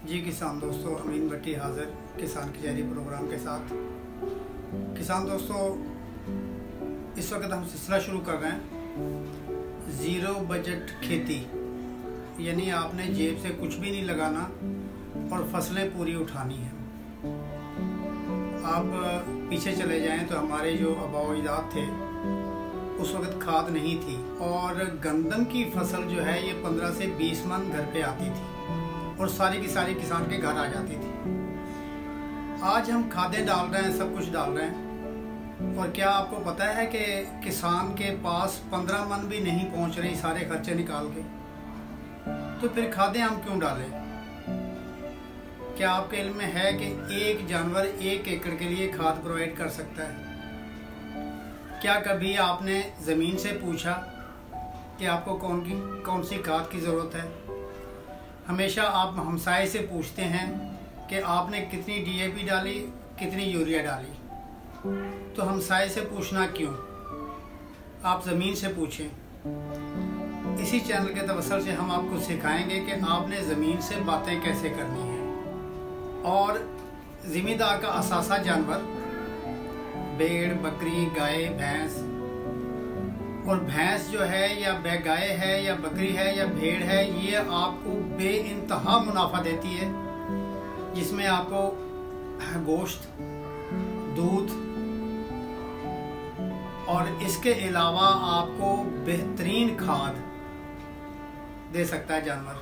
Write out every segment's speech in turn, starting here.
जी किसान दोस्तों, अमीन भट्टी हाजिर किसान कचहरी प्रोग्राम के साथ। किसान दोस्तों, इस वक्त हम सिलसिला शुरू कर रहे हैं ज़ीरो बजट खेती, यानी आपने जेब से कुछ भी नहीं लगाना और फसलें पूरी उठानी है। आप पीछे चले जाएं तो हमारे जो आबाओ अजदाद थे उस वक्त खाद नहीं थी और गंदम की फसल जो है ये 15 से 20 मन घर पे आती थी और सारी की सारी किसान के घर आ जाती थी। आज हम खादें डाल रहे हैं, सब कुछ डाल रहे हैं, और क्या आपको पता है कि किसान के पास 15 मन भी नहीं पहुंच रही सारे खर्चे निकाल के। तो फिर खादें हम क्यों डालें? क्या आपके इल्म में है कि एक जानवर 1 एकड़ के लिए खाद प्रोवाइड कर सकता है? क्या कभी आपने ज़मीन से पूछा कि आपको कौन सी खाद की ज़रूरत है? हमेशा आप हमसाये से पूछते हैं कि आपने कितनी DAP डाली, कितनी यूरिया डाली। तो हमसाये से पूछना क्यों? आप ज़मीन से पूछें। इसी चैनल के तवस्सुल से हम आपको सिखाएंगे कि आपने ज़मीन से बातें कैसे करनी हैं। और ज़िम्मेदार का असासा जानवर भेड़, बकरी, गाय, भैंस, और भैंस जो है या गाय है या बकरी है या भेड़ है, ये आपको बेइंतहा मुनाफा देती है, जिसमें आपको गोश्त, दूध और इसके अलावा आपको बेहतरीन खाद दे सकता है जानवर।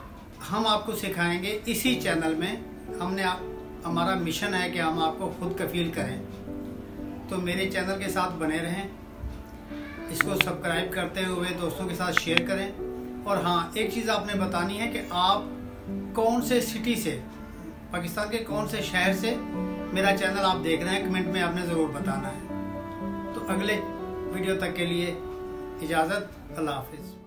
हम आपको सिखाएंगे इसी चैनल में। हमारा मिशन है कि हम आपको खुद कफील करें। तो मेरे चैनल के साथ बने रहें, इसको सब्सक्राइब करते हुए दोस्तों के साथ शेयर करें। और हाँ, एक चीज़ आपने बतानी है कि आप कौन से सिटी से, पाकिस्तान के कौन से शहर से मेरा चैनल आप देख रहे हैं, कमेंट में आपने ज़रूर बताना है। तो अगले वीडियो तक के लिए इजाज़त, अल्लाह हाफिज़।